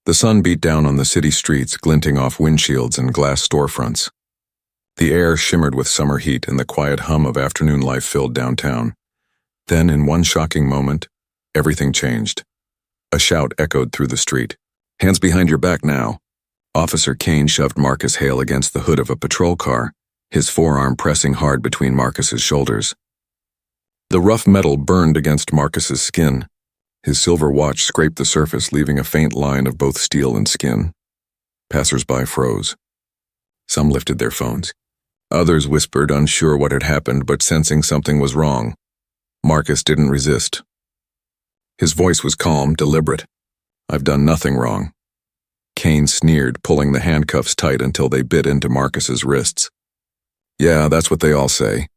The sun beat down on the city streets, glinting off windshields and glass storefronts. The air shimmered with summer heat, and the quiet hum of afternoon life filled downtown. Then, in one shocking moment, everything changed. A shout echoed through the street. "Hands behind your back now." Officer Kane shoved Marcus Hale against the hood of a patrol car, his forearm pressing hard between Marcus's shoulders. The rough metal burned against Marcus's skin. His silver watch scraped the surface, leaving a faint line of both steel and skin. Passers-by froze. Some lifted their phones. Others whispered, unsure what had happened, but sensing something was wrong. Marcus didn't resist. His voice was calm, deliberate. "I've done nothing wrong." Kane sneered, pulling the handcuffs tight until they bit into Marcus's wrists. "Yeah, that's what they all say."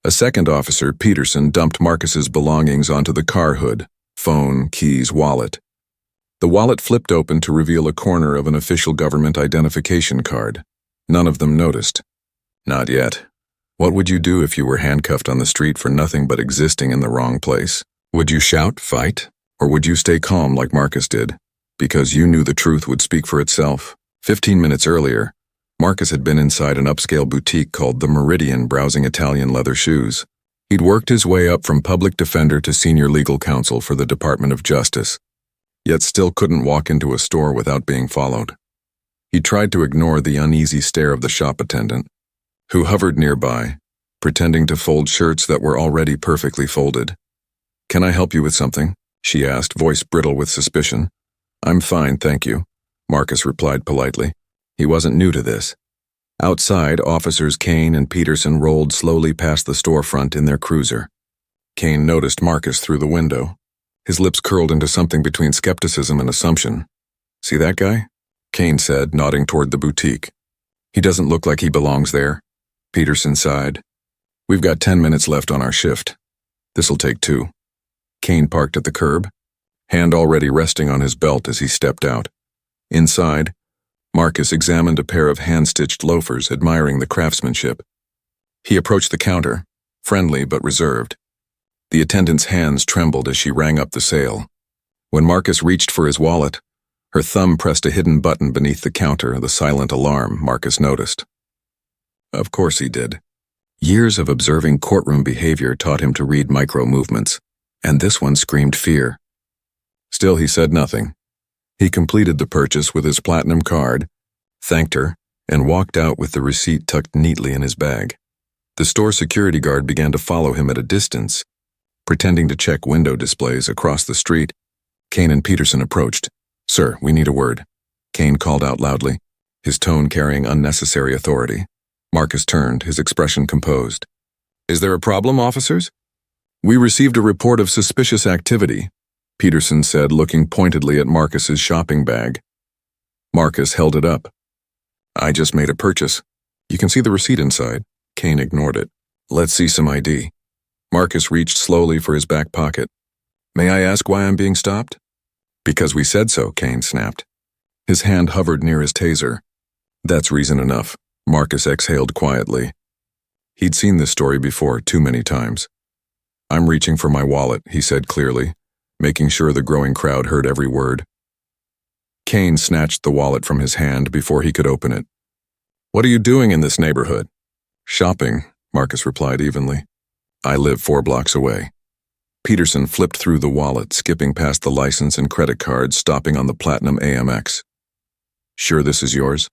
A second officer, Peterson, dumped Marcus's belongings onto the car hood. Phone, keys, wallet. The wallet flipped open to reveal a corner of an official government identification card. None of them noticed. Not yet. What would you do if you were handcuffed on the street for nothing but existing in the wrong place? Would you shout, fight? Or would you stay calm like Marcus did? Because you knew the truth would speak for itself. 15 minutes earlier, Marcus had been inside an upscale boutique called the Meridian, browsing Italian leather shoes. He'd worked his way up from public defender to senior legal counsel for the Department of Justice, yet still couldn't walk into a store without being followed. He tried to ignore the uneasy stare of the shop attendant, who hovered nearby, pretending to fold shirts that were already perfectly folded. "Can I help you with something?" she asked, voice brittle with suspicion. "I'm fine, thank you," Marcus replied politely. He wasn't new to this. Outside, officers Kane and Peterson rolled slowly past the storefront in their cruiser. Kane noticed Marcus through the window. His lips curled into something between skepticism and assumption. "See that guy?" Kane said, nodding toward the boutique. "He doesn't look like he belongs there." Peterson sighed. "We've got 10 minutes left on our shift. This'll take 2. Kane parked at the curb, hand already resting on his belt as he stepped out. Inside, Marcus examined a pair of hand-stitched loafers, admiring the craftsmanship. He approached the counter, friendly but reserved. The attendant's hands trembled as she rang up the sale. When Marcus reached for his wallet, her thumb pressed a hidden button beneath the counter, the silent alarm Marcus noticed. Of course he did. Years of observing courtroom behavior taught him to read micro-movements, and this one screamed fear. Still, he said nothing. He completed the purchase with his platinum card, thanked her, and walked out with the receipt tucked neatly in his bag. The store security guard began to follow him at a distance, pretending to check window displays across the street. Kane and Peterson approached. "Sir, we need a word," Kane called out loudly, his tone carrying unnecessary authority. Marcus turned, his expression composed. "Is there a problem, officers?" "We received a report of suspicious activity," Peterson said, looking pointedly at Marcus's shopping bag. Marcus held it up. "I just made a purchase. You can see the receipt inside." Kane ignored it. "Let's see some ID." Marcus reached slowly for his back pocket. "May I ask why I'm being stopped?" "Because we said so," Kane snapped. His hand hovered near his taser. "That's reason enough," Marcus exhaled quietly. He'd seen this story before, too many times. "I'm reaching for my wallet," he said clearly, making sure the growing crowd heard every word. Kane snatched the wallet from his hand before he could open it. "What are you doing in this neighborhood?" "Shopping," Marcus replied evenly. "I live 4 blocks away." Peterson flipped through the wallet, skipping past the license and credit cards, stopping on the Platinum AMX. "Sure this is yours?"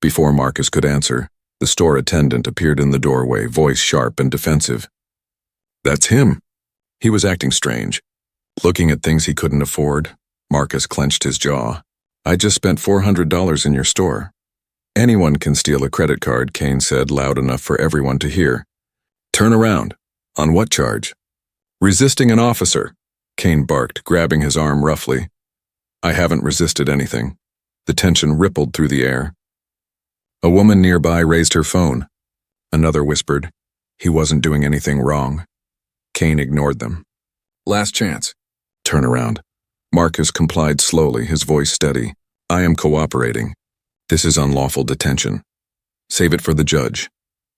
Before Marcus could answer, the store attendant appeared in the doorway, voice sharp and defensive. "That's him." He was acting strange. Looking at things he couldn't afford, Marcus clenched his jaw. "I just spent $400 in your store." "Anyone can steal a credit card," Kane said, loud enough for everyone to hear. "Turn around." "On what charge?" "Resisting an officer," Kane barked, grabbing his arm roughly. "I haven't resisted anything." The tension rippled through the air. A woman nearby raised her phone. Another whispered, "He wasn't doing anything wrong." Kane ignored them. "Last chance." "Turn around." Marcus complied slowly, his voice steady. "I am cooperating. This is unlawful detention. Save it for the judge."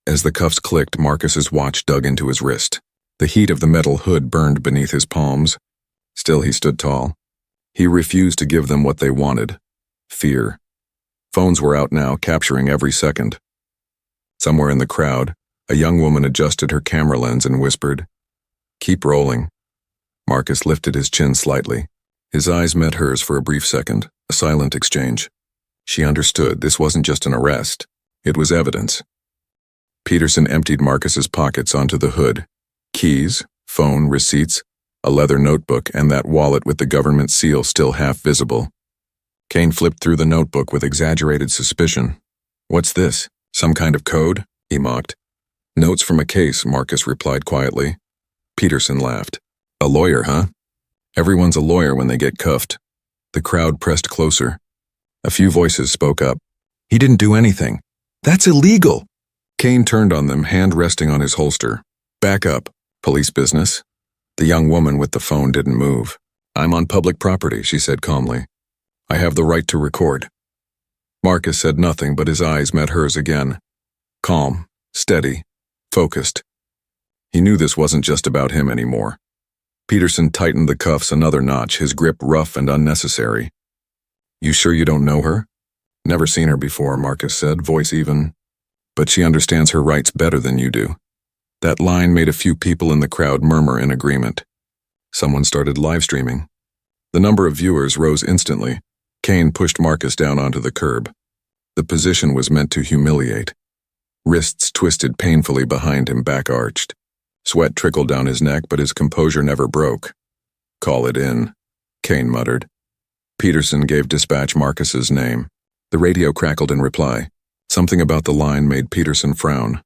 As the cuffs clicked, Marcus's watch dug into his wrist. The heat of the metal hood burned beneath his palms. Still, he stood tall. He refused to give them what they wanted, fear. Phones were out now, capturing every second. Somewhere in the crowd, a young woman adjusted her camera lens and whispered, "Keep rolling." Marcus lifted his chin slightly. His eyes met hers for a brief second, a silent exchange. She understood this wasn't just an arrest, it was evidence. Peterson emptied Marcus's pockets onto the hood. Keys, phone, receipts, a leather notebook, and that wallet with the government seal still half visible. Kane flipped through the notebook with exaggerated suspicion. "What's this? Some kind of code?" he mocked. "Notes from a case," Marcus replied quietly. Peterson laughed. "A lawyer, huh? Everyone's a lawyer when they get cuffed." The crowd pressed closer. A few voices spoke up. "He didn't do anything. That's illegal." Kane turned on them, hand resting on his holster. "Back up. Police business?" The young woman with the phone didn't move. "I'm on public property," she said calmly. "I have the right to record." Marcus said nothing, but his eyes met hers again. Calm, steady, focused. He knew this wasn't just about him anymore. Peterson tightened the cuffs another notch, his grip rough and unnecessary. "You sure you don't know her?" "Never seen her before," Marcus said, voice even. "But she understands her rights better than you do." That line made a few people in the crowd murmur in agreement. Someone started live streaming. The number of viewers rose instantly. Kane pushed Marcus down onto the curb. The position was meant to humiliate. Wrists twisted painfully behind him, back arched. Sweat trickled down his neck, but his composure never broke. "Call it in," Kane muttered. Peterson gave dispatch Marcus's name. The radio crackled in reply. Something about the line made Peterson frown.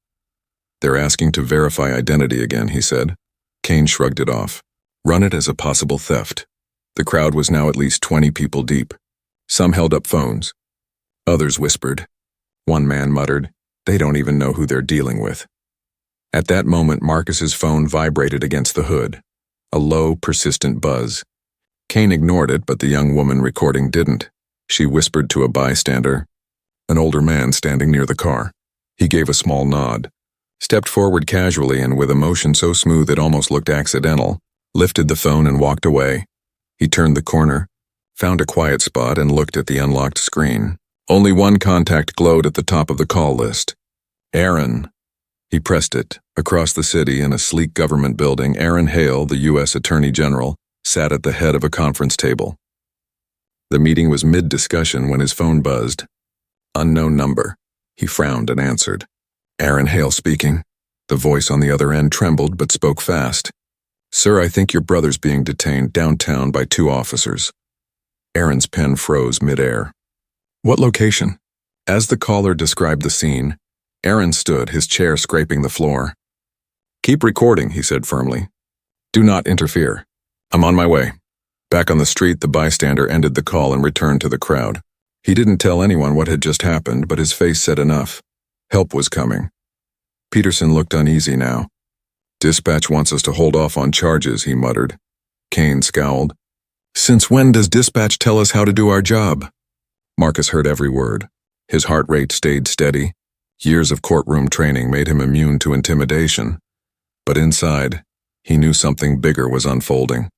"They're asking to verify identity again," he said. Kane shrugged it off. "Run it as a possible theft." The crowd was now at least 20 people deep. Some held up phones. Others whispered. One man muttered, "They don't even know who they're dealing with." At that moment, Marcus's phone vibrated against the hood. A low, persistent buzz. Kane ignored it, but the young woman recording didn't. She whispered to a bystander, an older man standing near the car. He gave a small nod, stepped forward casually and with a motion so smooth it almost looked accidental, lifted the phone and walked away. He turned the corner, found a quiet spot and looked at the unlocked screen. Only one contact glowed at the top of the call list. Aaron. He pressed it. Across the city in a sleek government building, Aaron Hale, the U.S. Attorney General, sat at the head of a conference table. The meeting was mid-discussion when his phone buzzed. Unknown number. He frowned and answered. "Aaron Hale speaking." The voice on the other end trembled but spoke fast. "Sir, I think your brother's being detained downtown by 2 officers." Aaron's pen froze mid-air. "What location?" As the caller described the scene, Aaron stood, his chair scraping the floor. "Keep recording," he said firmly. "Do not interfere. I'm on my way." Back on the street, the bystander ended the call and returned to the crowd. He didn't tell anyone what had just happened, but his face said enough. Help was coming. Peterson looked uneasy now. "Dispatch wants us to hold off on charges," he muttered. Kane scowled. "Since when does dispatch tell us how to do our job?" Marcus heard every word. His heart rate stayed steady. Years of courtroom training made him immune to intimidation. But inside, he knew something bigger was unfolding.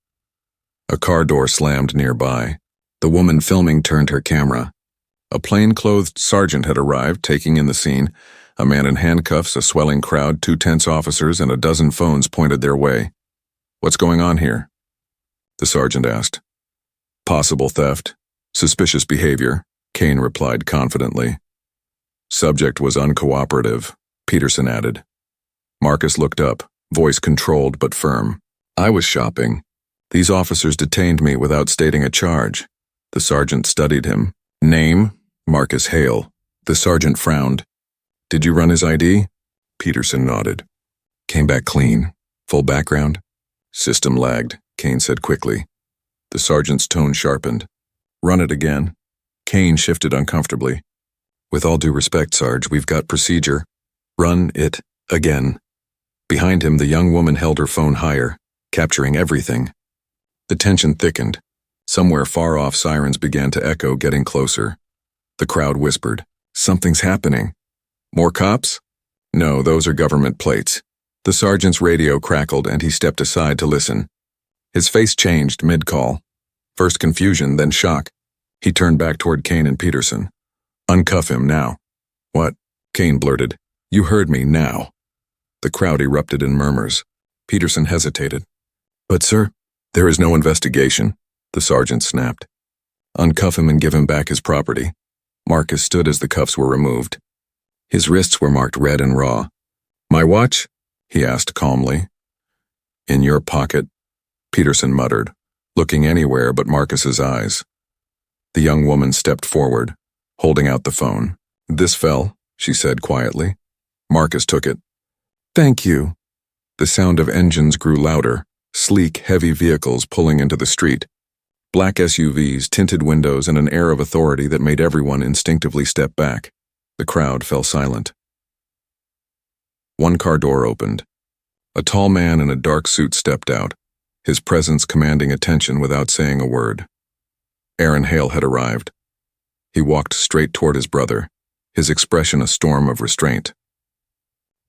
A car door slammed nearby. The woman filming turned her camera. A plain-clothed sergeant had arrived, taking in the scene. A man in handcuffs, a swelling crowd, 2 tense officers, and a dozen phones pointed their way. "What's going on here?" the sergeant asked. "Possible theft. Suspicious behavior," Kane replied confidently. "Subject was uncooperative," Peterson added. Marcus looked up, voice controlled but firm. "I was shopping. These officers detained me without stating a charge." The sergeant studied him. "Name?" "Marcus Hale." The sergeant frowned. "Did you run his ID?" Peterson nodded. "Came back clean. Full background?" "System lagged," Kane said quickly. The sergeant's tone sharpened. "Run it again." Kane shifted uncomfortably. "With all due respect, Sarge, we've got procedure." "Run it again." Behind him, the young woman held her phone higher, capturing everything. The tension thickened. Somewhere far off, sirens began to echo, getting closer. The crowd whispered, "Something's happening." "More cops?" "No, those are government plates." The sergeant's radio crackled and he stepped aside to listen. His face changed mid-call. First confusion, then shock. He turned back toward Kane and Peterson. "Uncuff him now." "What?" Kane blurted. "You heard me, now." The crowd erupted in murmurs. Peterson hesitated. "But sir, there is no investigation," the sergeant snapped. "Uncuff him and give him back his property." Marcus stood as the cuffs were removed. His wrists were marked red and raw. "My watch?" he asked calmly. "In your pocket," Peterson muttered, looking anywhere but Marcus's eyes. The young woman stepped forward, holding out the phone. "This fell," she said quietly. Marcus took it. "Thank you." The sound of engines grew louder, sleek, heavy vehicles pulling into the street. Black SUVs, tinted windows, and an air of authority that made everyone instinctively step back. The crowd fell silent. One car door opened. A tall man in a dark suit stepped out, his presence commanding attention without saying a word. Aaron Hale had arrived. He walked straight toward his brother, his expression a storm of restraint.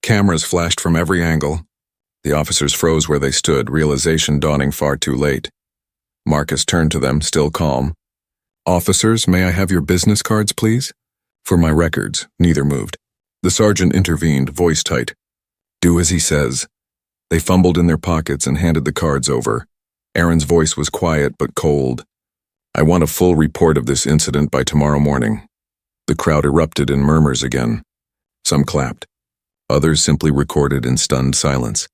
Cameras flashed from every angle. The officers froze where they stood, realization dawning far too late. Marcus turned to them, still calm. "Officers, may I have your business cards, please?" "For my records." Neither moved. The sergeant intervened, voice tight. "Do as he says." They fumbled in their pockets and handed the cards over. Aaron's voice was quiet but cold. "I want a full report of this incident by tomorrow morning." The crowd erupted in murmurs again. Some clapped. Others simply recorded in stunned silence.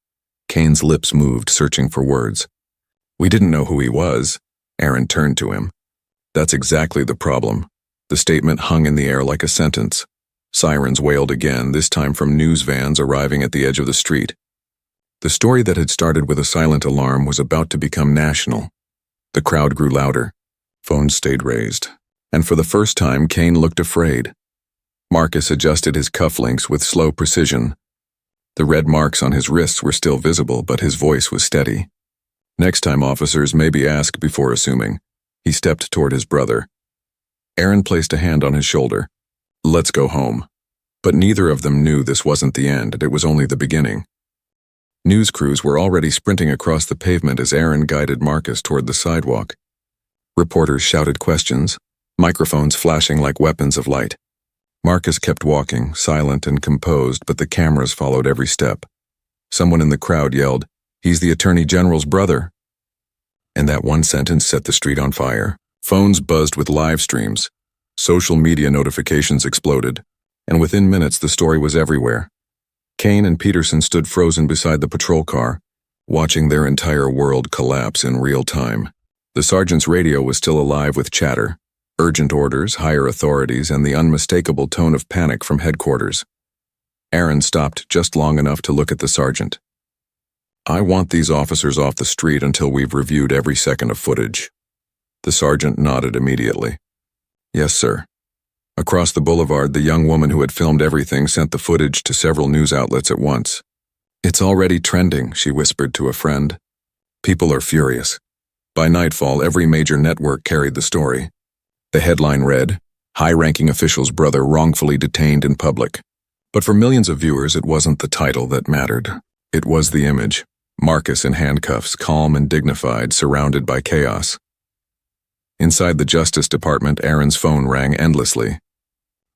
Kane's lips moved, searching for words. "We didn't know who he was." Aaron turned to him. "That's exactly the problem." The statement hung in the air like a sentence. Sirens wailed again, this time from news vans arriving at the edge of the street. The story that had started with a silent alarm was about to become national. The crowd grew louder. Phones stayed raised. And for the first time, Kane looked afraid. Marcus adjusted his cufflinks with slow precision. The red marks on his wrists were still visible, but his voice was steady. "Next time, officers, maybe ask before assuming." He stepped toward his brother. Aaron placed a hand on his shoulder. "Let's go home." But neither of them knew this wasn't the end, it was only the beginning. News crews were already sprinting across the pavement as Aaron guided Marcus toward the sidewalk. Reporters shouted questions, microphones flashing like weapons of light. Marcus kept walking, silent and composed, but the cameras followed every step. Someone in the crowd yelled, "He's the Attorney General's brother." And that one sentence set the street on fire. Phones buzzed with live streams. Social media notifications exploded. And within minutes, the story was everywhere. Kane and Peterson stood frozen beside the patrol car, watching their entire world collapse in real time. The sergeant's radio was still alive with chatter, urgent orders, higher authorities, and the unmistakable tone of panic from headquarters. Aaron stopped just long enough to look at the sergeant. "I want these officers off the street until we've reviewed every second of footage." The sergeant nodded immediately. "Yes, sir." Across the boulevard, the young woman who had filmed everything sent the footage to several news outlets at once. "It's already trending," she whispered to a friend. "People are furious." By nightfall, every major network carried the story. The headline read, "High-ranking official's brother wrongfully detained in public." But for millions of viewers, it wasn't the title that mattered. It was the image. Marcus in handcuffs, calm and dignified, surrounded by chaos. Inside the Justice Department, Aaron's phone rang endlessly.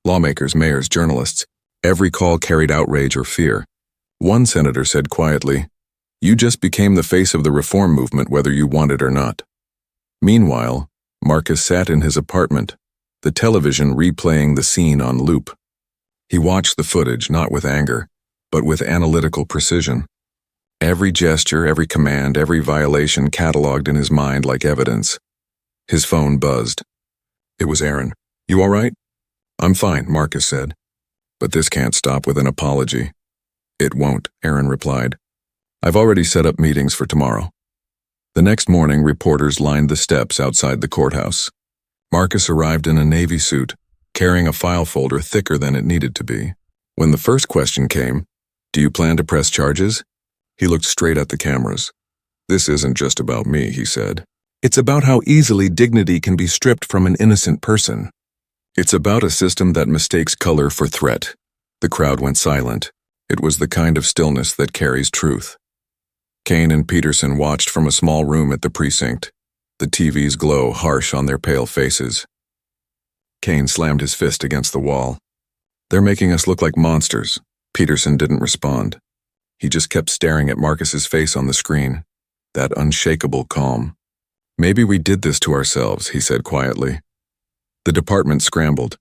Lawmakers, mayors, journalists. Every call carried outrage or fear. One senator said quietly, "You just became the face of the reform movement whether you want it or not." Meanwhile, Marcus sat in his apartment, the television replaying the scene on loop. He watched the footage not with anger, but with analytical precision. Every gesture, every command, every violation cataloged in his mind like evidence. His phone buzzed. It was Aaron. "You all right?" "I'm fine," Marcus said. "But this can't stop with an apology." "It won't," Aaron replied. "I've already set up meetings for tomorrow." The next morning, reporters lined the steps outside the courthouse. Marcus arrived in a navy suit, carrying a file folder thicker than it needed to be. When the first question came, "Do you plan to press charges?" he looked straight at the cameras. "This isn't just about me," he said. "It's about how easily dignity can be stripped from an innocent person. It's about a system that mistakes color for threat." The crowd went silent. It was the kind of stillness that carries truth. Kane and Peterson watched from a small room at the precinct, the TV's glow harsh on their pale faces. Kane slammed his fist against the wall. "They're making us look like monsters." Peterson didn't respond. He just kept staring at Marcus's face on the screen, that unshakable calm. "Maybe we did this to ourselves," he said quietly. The department scrambled.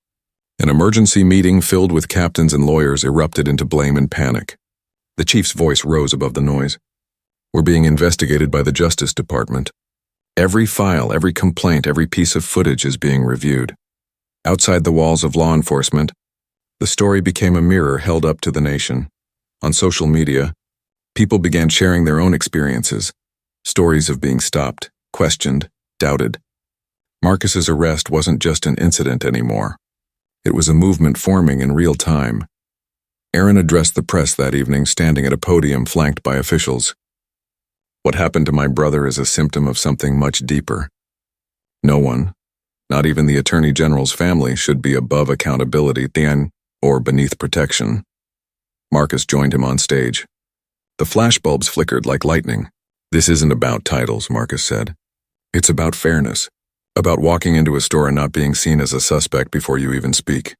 An emergency meeting filled with captains and lawyers erupted into blame and panic. The chief's voice rose above the noise. "We're being investigated by the Justice Department. Every file, every complaint, every piece of footage is being reviewed." Outside the walls of law enforcement, the story became a mirror held up to the nation. On social media, people began sharing their own experiences, stories of being stopped, questioned, doubted. Marcus's arrest wasn't just an incident anymore. It was a movement forming in real time. Aaron addressed the press that evening, standing at a podium flanked by officials. "What happened to my brother is a symptom of something much deeper. No one, not even the Attorney General's family, should be above accountability or beneath protection." Marcus joined him on stage. The flashbulbs flickered like lightning. "This isn't about titles," Marcus said. "It's about fairness, about walking into a store and not being seen as a suspect before you even speak."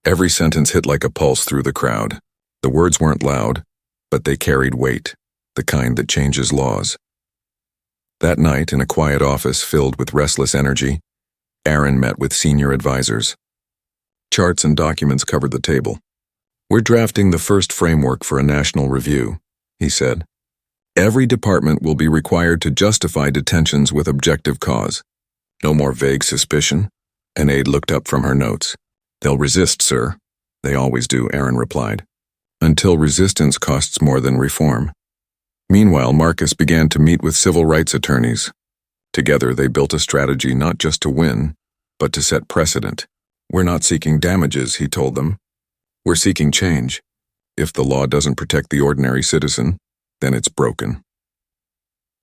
Every sentence hit like a pulse through the crowd. The words weren't loud, but they carried weight, the kind that changes laws. That night, in a quiet office filled with restless energy, Aaron met with senior advisors. Charts and documents covered the table. "We're drafting the first framework for a national review," he said. "Every department will be required to justify detentions with objective cause. No more vague suspicion." An aide looked up from her notes. "They'll resist, sir." "They always do," Aaron replied. "Until resistance costs more than reform." Meanwhile, Marcus began to meet with civil rights attorneys. Together, they built a strategy not just to win, but to set precedent. "We're not seeking damages," he told them. "We're seeking change. If the law doesn't protect the ordinary citizen, then it's broken."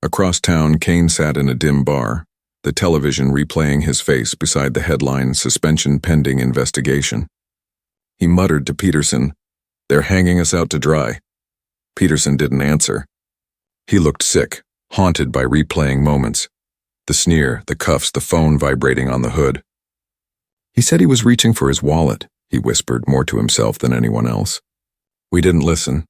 Across town, Kane sat in a dim bar, the television replaying his face beside the headline, "Suspension Pending Investigation." He muttered to Peterson, "They're hanging us out to dry." Peterson didn't answer. He looked sick, haunted by replaying moments. The sneer, the cuffs, the phone vibrating on the hood. "He said he was reaching for his wallet," he whispered, more to himself than anyone else. We didn't listen.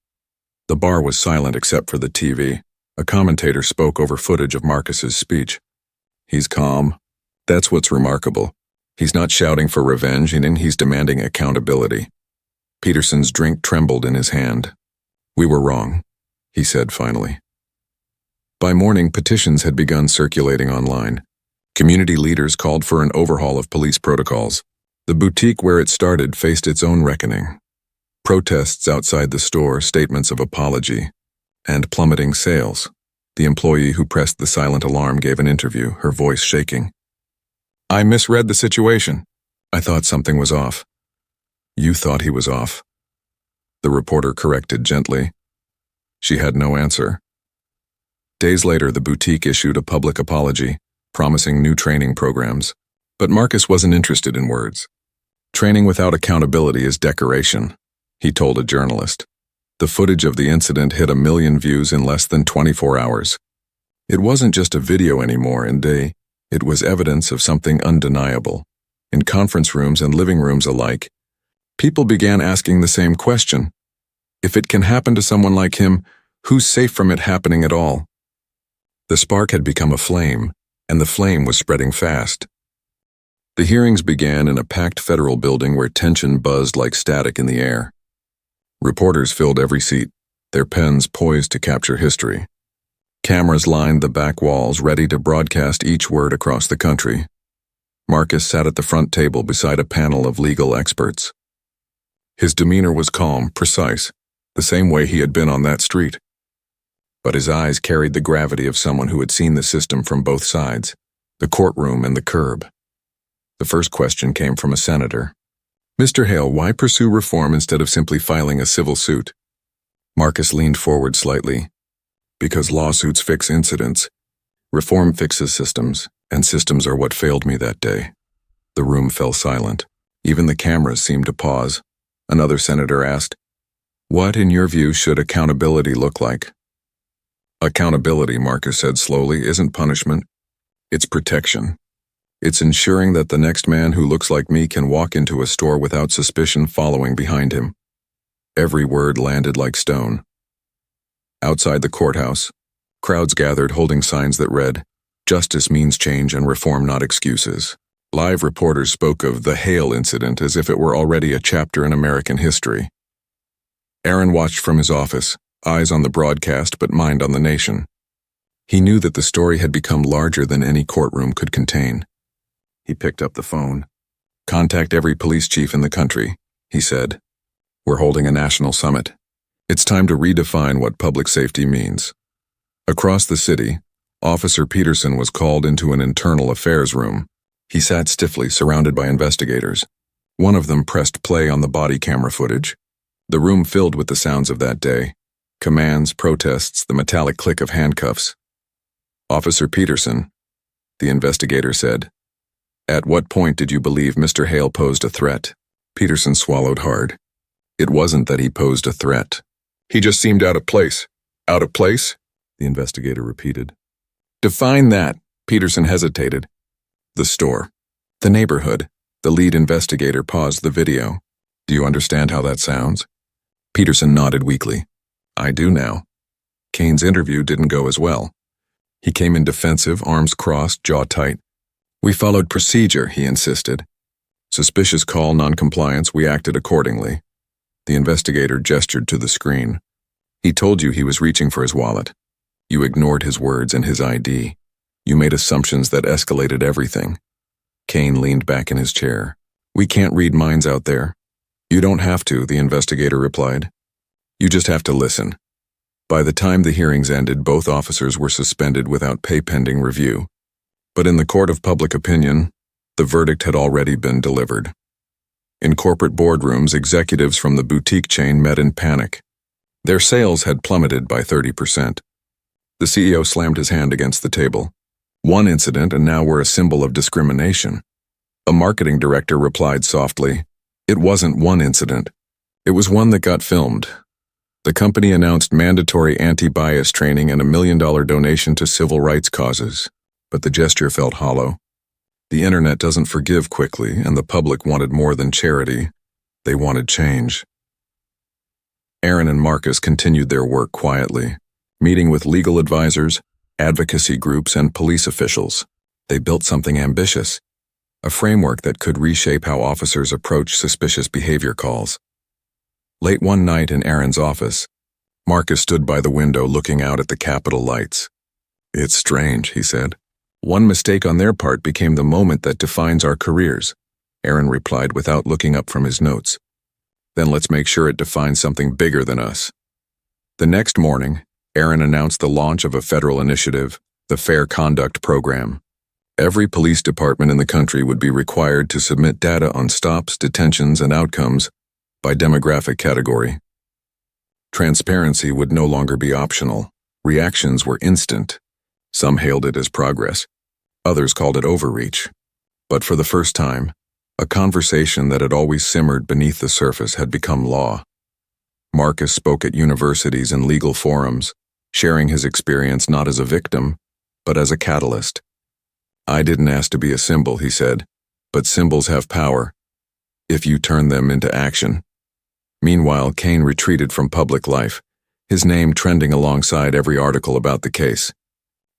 The bar was silent except for the TV. A commentator spoke over footage of Marcus's speech. "He's calm. That's what's remarkable. He's not shouting for revenge, and he's demanding accountability." Peterson's drink trembled in his hand. "We were wrong," he said finally. By morning, petitions had begun circulating online. Community leaders called for an overhaul of police protocols. The boutique where it started faced its own reckoning. Protests outside the store, statements of apology, and plummeting sales. The employee who pressed the silent alarm gave an interview, her voice shaking. "I misread the situation. I thought something was off." "You thought he was off," the reporter corrected gently. She had no answer. Days later, the boutique issued a public apology, promising new training programs. But Marcus wasn't interested in words. "Training without accountability is decoration," he told a journalist. The footage of the incident hit 1 million views in less than 24 hours. It wasn't just a video anymore, it was evidence of something undeniable. In conference rooms and living rooms alike, people began asking the same question. If it can happen to someone like him, who's safe from it happening at all? The spark had become a flame, and the flame was spreading fast. The hearings began in a packed federal building where tension buzzed like static in the air. Reporters filled every seat, their pens poised to capture history. Cameras lined the back walls, ready to broadcast each word across the country. Marcus sat at the front table beside a panel of legal experts. His demeanor was calm, precise, the same way he had been on that street. But his eyes carried the gravity of someone who had seen the system from both sides, the courtroom and the curb. The first question came from a senator. "Mr. Hale, why pursue reform instead of simply filing a civil suit?" Marcus leaned forward slightly. "Because lawsuits fix incidents. Reform fixes systems, and systems are what failed me that day." The room fell silent. Even the cameras seemed to pause. Another senator asked, "What, in your view, should accountability look like?" "Accountability," Marcus said slowly, "isn't punishment. It's protection. It's ensuring that the next man who looks like me can walk into a store without suspicion following behind him. Every word landed like stone. Outside the courthouse, crowds gathered holding signs that read, "Justice means change and reform, not excuses." Live reporters spoke of the Hale incident as if it were already a chapter in American history. Aaron watched from his office, eyes on the broadcast but mind on the nation. He knew that the story had become larger than any courtroom could contain. He picked up the phone. "Contact every police chief in the country," he said. "We're holding a national summit. It's time to redefine what public safety means." Across the city, Officer Peterson was called into an internal affairs room. He sat stiffly, surrounded by investigators. One of them pressed play on the body camera footage. The room filled with the sounds of that day: commands, protests, the metallic click of handcuffs. "Officer Peterson," the investigator said, "at what point did you believe Mr. Hale posed a threat?" Peterson swallowed hard. It wasn't that he posed a threat. "He just seemed out of place." "Out of place?" the investigator repeated. "Define that." Peterson hesitated. "The store. The neighborhood." The lead investigator paused the video. "Do you understand how that sounds?" Peterson nodded weakly. "I do now." Kane's interview didn't go as well. He came in defensive, arms crossed, jaw tight. "We followed procedure," he insisted. "Suspicious call, noncompliance, we acted accordingly." The investigator gestured to the screen. "He told you he was reaching for his wallet. You ignored his words and his ID. You made assumptions that escalated everything." Kane leaned back in his chair. "We can't read minds out there." "You don't have to," the investigator replied. "You just have to listen." By the time the hearings ended, both officers were suspended without pay pending review. But in the court of public opinion, the verdict had already been delivered. In corporate boardrooms, executives from the boutique chain met in panic. Their sales had plummeted by 30%. The CEO slammed his hand against the table. One incident, and now we're a symbol of discrimination. A marketing director replied softly, "It wasn't one incident. It was one that got filmed." The company announced mandatory anti-bias training and $1 million donation to civil rights causes. But the gesture felt hollow. The internet doesn't forgive quickly, and the public wanted more than charity. They wanted change. Aaron and Marcus continued their work quietly, meeting with legal advisors, advocacy groups, and police officials. They built something ambitious, a framework that could reshape how officers approach suspicious behavior calls. Late one night in Aaron's office, Marcus stood by the window looking out at the Capitol lights. "It's strange," he said. "One mistake on their part became the moment that defines our careers," Aaron replied without looking up from his notes. "Then let's make sure it defines something bigger than us." The next morning, Aaron announced the launch of a federal initiative, the Fair Conduct Program. Every police department in the country would be required to submit data on stops, detentions, and outcomes by demographic category. Transparency would no longer be optional. Reactions were instant. Some hailed it as progress. Others called it overreach. But for the first time, a conversation that had always simmered beneath the surface had become law. Marcus spoke at universities and legal forums, sharing his experience not as a victim, but as a catalyst. "I didn't ask to be a symbol," he said, "but symbols have power, if you turn them into action." Meanwhile, Kane retreated from public life, his name trending alongside every article about the case.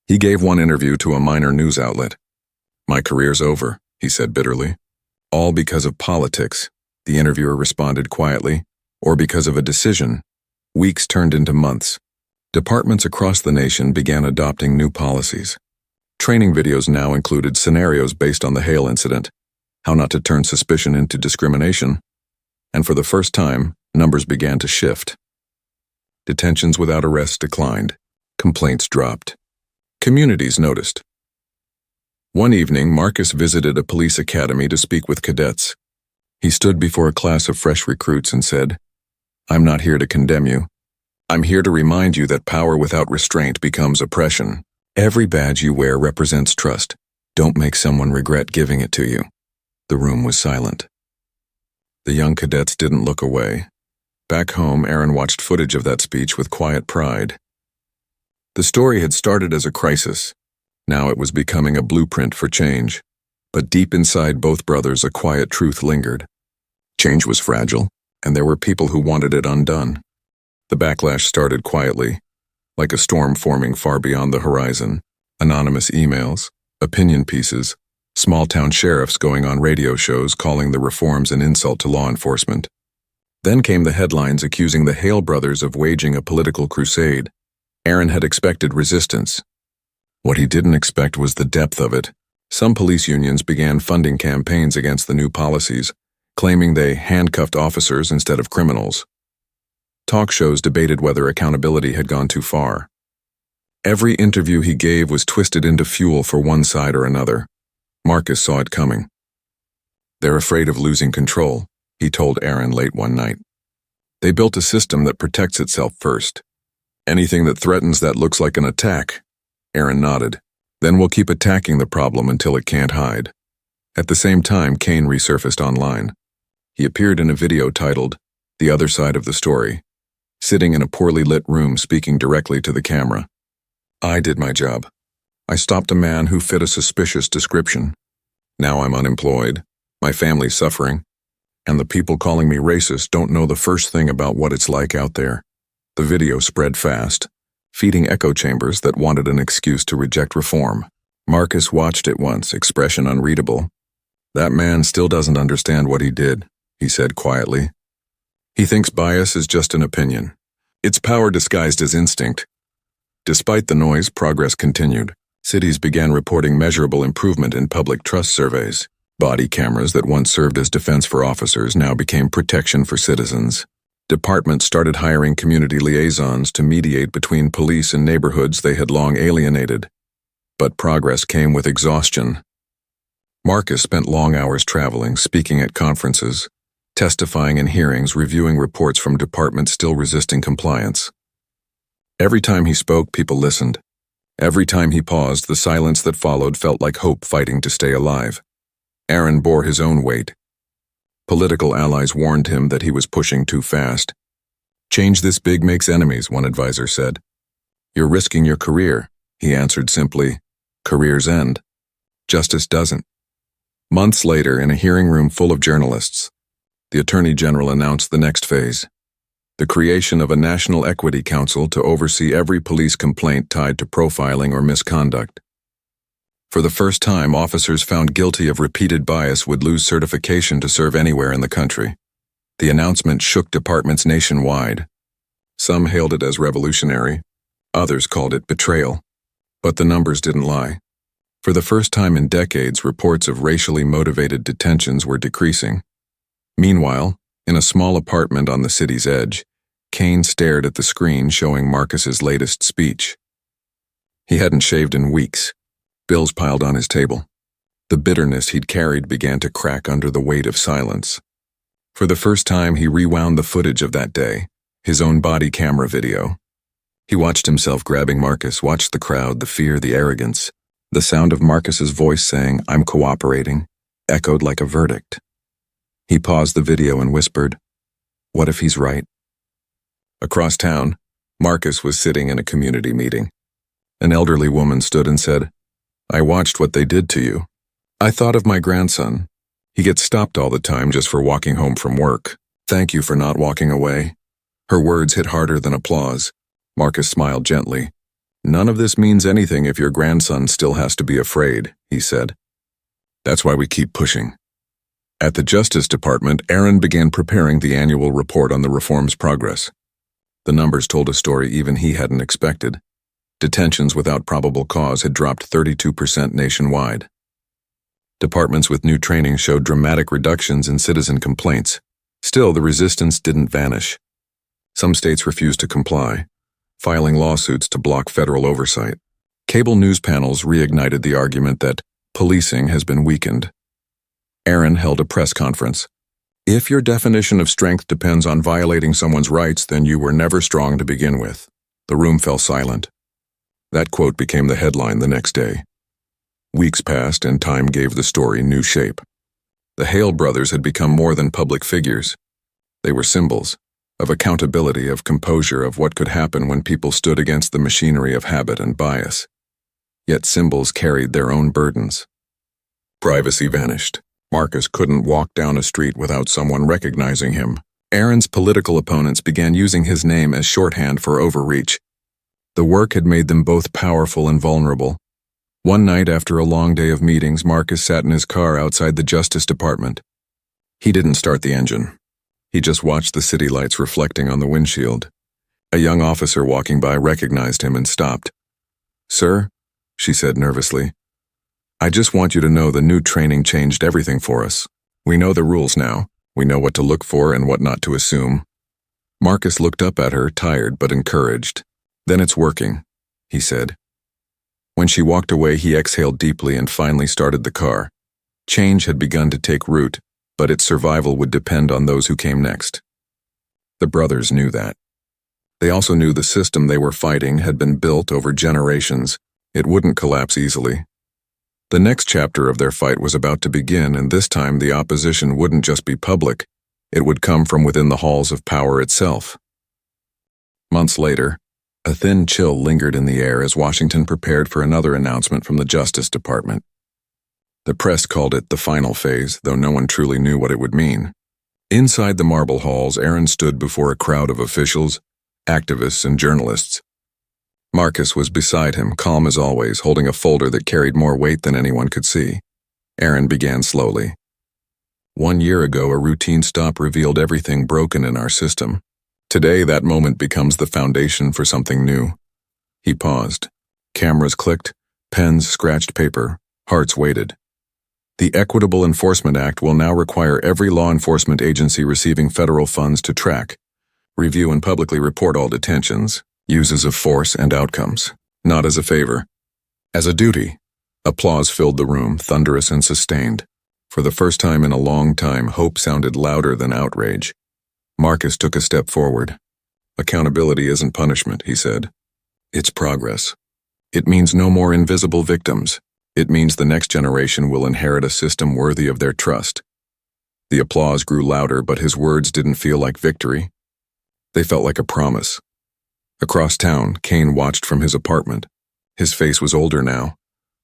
He gave one interview to a minor news outlet. "My career's over," he said bitterly. "All because of politics," the interviewer responded quietly, "or because of a decision." Weeks turned into months. Departments across the nation began adopting new policies. Training videos now included scenarios based on the Hale incident, how not to turn suspicion into discrimination, and for the first time, numbers began to shift. Detentions without arrest declined. Complaints dropped. Communities noticed. One evening, Marcus visited a police academy to speak with cadets. He stood before a class of fresh recruits and said, "I'm not here to condemn you. I'm here to remind you that power without restraint becomes oppression. Every badge you wear represents trust. Don't make someone regret giving it to you." The room was silent. The young cadets didn't look away. Back home, Aaron watched footage of that speech with quiet pride. The story had started as a crisis. Now it was becoming a blueprint for change. But deep inside both brothers, a quiet truth lingered. Change was fragile, and there were people who wanted it undone. The backlash started quietly, like a storm forming far beyond the horizon. Anonymous emails, opinion pieces, small-town sheriffs going on radio shows calling the reforms an insult to law enforcement. Then came the headlines accusing the Hale brothers of waging a political crusade. Aaron had expected resistance. What he didn't expect was the depth of it. Some police unions began funding campaigns against the new policies, claiming they handcuffed officers instead of criminals. Talk shows debated whether accountability had gone too far. Every interview he gave was twisted into fuel for one side or another. Marcus saw it coming. "They're afraid of losing control," he told Aaron late one night. "They built a system that protects itself first. Anything that threatens that looks like an attack." Aaron nodded. "Then we'll keep attacking the problem until it can't hide." At the same time, Kane resurfaced online. He appeared in a video titled, "The Other Side of the Story," sitting in a poorly lit room speaking directly to the camera. "I did my job. I stopped a man who fit a suspicious description. Now I'm unemployed, my family's suffering, and the people calling me racist don't know the first thing about what it's like out there." The video spread fast, feeding echo chambers that wanted an excuse to reject reform. Marcus watched it once, expression unreadable. "That man still doesn't understand what he did," he said quietly. "He thinks bias is just an opinion. It's power disguised as instinct." Despite the noise, progress continued. Cities began reporting measurable improvement in public trust surveys. Body cameras that once served as defense for officers now became protection for citizens. Departments started hiring community liaisons to mediate between police and neighborhoods they had long alienated. But progress came with exhaustion. Marcus spent long hours traveling, speaking at conferences, testifying in hearings, reviewing reports from departments still resisting compliance. Every time he spoke, people listened. Every time he paused, the silence that followed felt like hope fighting to stay alive. Aaron bore his own weight. Political allies warned him that he was pushing too fast. "Change this big makes enemies," one advisor said. "You're risking your career," he answered simply. "Careers end. Justice doesn't." Months later, in a hearing room full of journalists, the Attorney General announced the next phase: the creation of a National Equity Council to oversee every police complaint tied to profiling or misconduct. For the first time, officers found guilty of repeated bias would lose certification to serve anywhere in the country. The announcement shook departments nationwide. Some hailed it as revolutionary, others called it betrayal. But the numbers didn't lie. For the first time in decades, reports of racially motivated detentions were decreasing. Meanwhile, in a small apartment on the city's edge, Kane stared at the screen showing Marcus's latest speech. He hadn't shaved in weeks. Bills piled on his table. The bitterness he'd carried began to crack under the weight of silence. For the first time, he rewound the footage of that day, his own body camera video. He watched himself grabbing Marcus, watched the crowd, the fear, the arrogance. The sound of Marcus's voice saying, "I'm cooperating," echoed like a verdict. He paused the video and whispered, "What if he's right?" Across town, Marcus was sitting in a community meeting. An elderly woman stood and said, "I watched what they did to you. I thought of my grandson. He gets stopped all the time just for walking home from work. Thank you for not walking away." Her words hit harder than applause. Marcus smiled gently. "None of this means anything if your grandson still has to be afraid," he said. "That's why we keep pushing." At the Justice Department, Aaron began preparing the annual report on the reform's progress. The numbers told a story even he hadn't expected. Detentions without probable cause had dropped 32% nationwide. Departments with new training showed dramatic reductions in citizen complaints. Still, the resistance didn't vanish. Some states refused to comply, filing lawsuits to block federal oversight. Cable news panels reignited the argument that policing has been weakened. Aaron held a press conference. "If your definition of strength depends on violating someone's rights, then you were never strong to begin with." The room fell silent. That quote became the headline the next day. Weeks passed and time gave the story new shape. The Hale brothers had become more than public figures. They were symbols of accountability, of composure, of what could happen when people stood against the machinery of habit and bias. Yet symbols carried their own burdens. Privacy vanished. Marcus couldn't walk down a street without someone recognizing him. Aaron's political opponents began using his name as shorthand for overreach. The work had made them both powerful and vulnerable. One night after a long day of meetings, Marcus sat in his car outside the Justice Department. He didn't start the engine. He just watched the city lights reflecting on the windshield. A young officer walking by recognized him and stopped. "Sir," she said nervously, "I just want you to know the new training changed everything for us. We know the rules now. We know what to look for and what not to assume." Marcus looked up at her, tired but encouraged. "Then it's working," he said. When she walked away, he exhaled deeply and finally started the car. Change had begun to take root, but its survival would depend on those who came next. The brothers knew that. They also knew the system they were fighting had been built over generations. It wouldn't collapse easily. The next chapter of their fight was about to begin, and this time the opposition wouldn't just be public. It would come from within the halls of power itself. Months later, a thin chill lingered in the air as Washington prepared for another announcement from the Justice Department. The press called it the final phase, though no one truly knew what it would mean. Inside the marble halls, Aaron stood before a crowd of officials, activists, and journalists. Marcus was beside him, calm as always, holding a folder that carried more weight than anyone could see. Aaron began slowly. 1 year ago, a routine stop revealed everything broken in our system. Today, that moment becomes the foundation for something new. He paused. Cameras clicked, pens scratched paper, hearts waited. The Equitable Enforcement Act will now require every law enforcement agency receiving federal funds to track, review, and publicly report all detentions, uses of force, and outcomes, not as a favor, as a duty. Applause filled the room, thunderous and sustained. For the first time in a long time, hope sounded louder than outrage. Marcus took a step forward. "Accountability isn't punishment," he said. "It's progress. It means no more invisible victims. It means the next generation will inherit a system worthy of their trust." The applause grew louder, but his words didn't feel like victory. They felt like a promise. Across town, Kane watched from his apartment. His face was older now,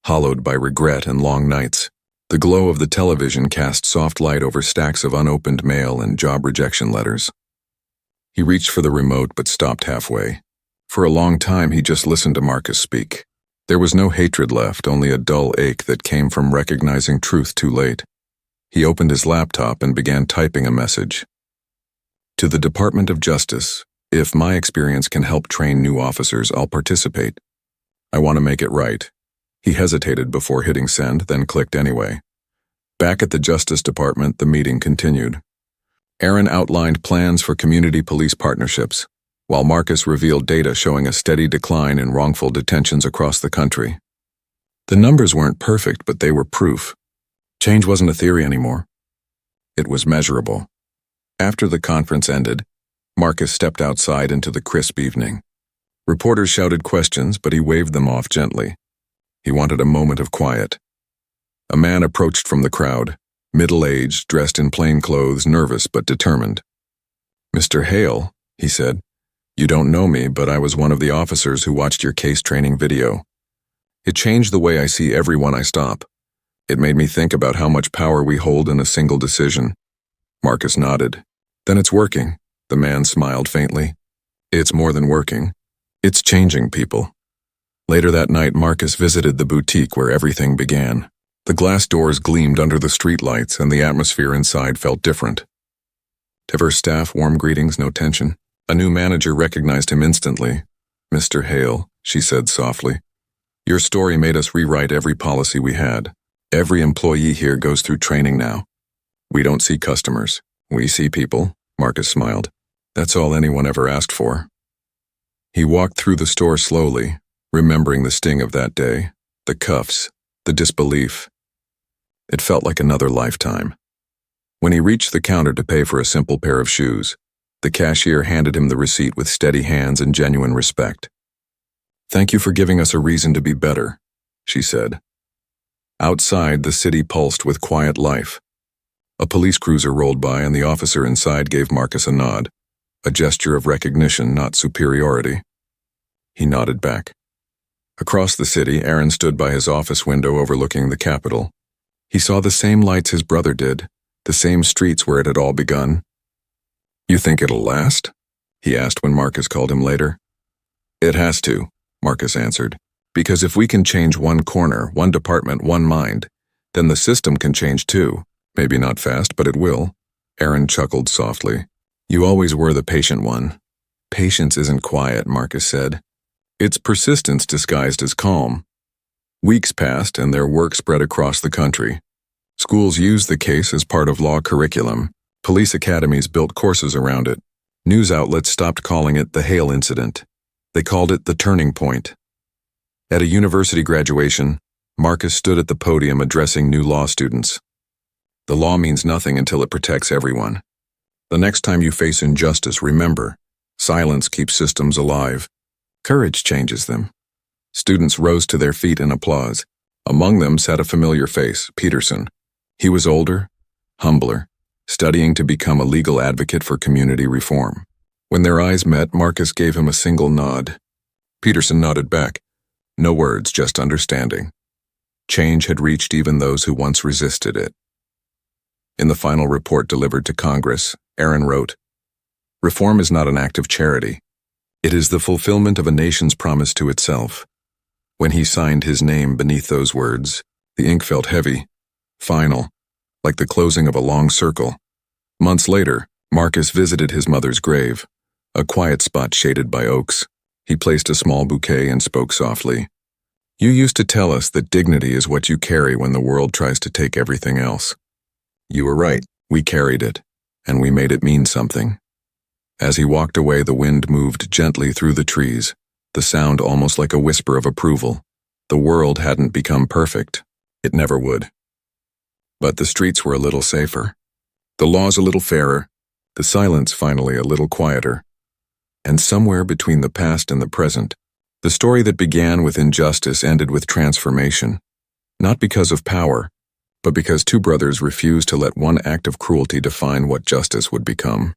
hollowed by regret and long nights. The glow of the television cast soft light over stacks of unopened mail and job rejection letters. He reached for the remote but stopped halfway. For a long time, he just listened to Marcus speak. There was no hatred left, only a dull ache that came from recognizing truth too late. He opened his laptop and began typing a message. "To the Department of Justice, if my experience can help train new officers, I'll participate. I want to make it right." He hesitated before hitting send, then clicked anyway. Back at the Justice Department, the meeting continued. Aaron outlined plans for community police partnerships, while Marcus revealed data showing a steady decline in wrongful detentions across the country. The numbers weren't perfect, but they were proof. Change wasn't a theory anymore. It was measurable. After the conference ended, Marcus stepped outside into the crisp evening. Reporters shouted questions, but he waved them off gently. He wanted a moment of quiet. A man approached from the crowd, middle-aged, dressed in plain clothes, nervous but determined. "Mr. Hale," he said, "you don't know me, but I was one of the officers who watched your case training video. It changed the way I see everyone I stop. It made me think about how much power we hold in a single decision." Marcus nodded. "Then it's working." The man smiled faintly. "It's more than working. It's changing people." Later that night, Marcus visited the boutique where everything began. The glass doors gleamed under the streetlights, and the atmosphere inside felt different. Diverse staff, warm greetings, no tension. A new manager recognized him instantly. "Mr. Hale," she said softly, "your story made us rewrite every policy we had. Every employee here goes through training now. We don't see customers. We see people." Marcus smiled. "That's all anyone ever asked for." He walked through the store slowly, remembering the sting of that day, the cuffs, the disbelief. It felt like another lifetime. When he reached the counter to pay for a simple pair of shoes, the cashier handed him the receipt with steady hands and genuine respect. "Thank you for giving us a reason to be better," she said. Outside, the city pulsed with quiet life. A police cruiser rolled by, and the officer inside gave Marcus a nod, a gesture of recognition, not superiority. He nodded back. Across the city, Aaron stood by his office window overlooking the Capitol. He saw the same lights his brother did, the same streets where it had all begun. "You think it'll last?" he asked when Marcus called him later. "It has to," Marcus answered, "because if we can change one corner, one department, one mind, then the system can change too. Maybe not fast, but it will." Aaron chuckled softly. "You always were the patient one." "Patience isn't quiet," Marcus said. "It's persistence disguised as calm." Weeks passed and their work spread across the country. Schools used the case as part of law curriculum. Police academies built courses around it. News outlets stopped calling it the Hale incident. They called it the turning point. At a university graduation, Marcus stood at the podium addressing new law students. "The law means nothing until it protects everyone. The next time you face injustice, remember, silence keeps systems alive. Courage changes them." Students rose to their feet in applause. Among them sat a familiar face, Peterson. He was older, humbler, studying to become a legal advocate for community reform. When their eyes met, Marcus gave him a single nod. Peterson nodded back. No words, just understanding. Change had reached even those who once resisted it. In the final report delivered to Congress, Aaron wrote, "Reform is not an act of charity. It is the fulfillment of a nation's promise to itself." When he signed his name beneath those words, the ink felt heavy, final, like the closing of a long circle. Months later, Marcus visited his mother's grave, a quiet spot shaded by oaks. He placed a small bouquet and spoke softly. "You used to tell us that dignity is what you carry when the world tries to take everything else. You were right, we carried it, and we made it mean something." As he walked away, the wind moved gently through the trees, the sound almost like a whisper of approval. The world hadn't become perfect. It never would. But the streets were a little safer, the laws a little fairer, the silence finally a little quieter. And somewhere between the past and the present, the story that began with injustice ended with transformation. Not because of power, but because two brothers refused to let one act of cruelty define what justice would become.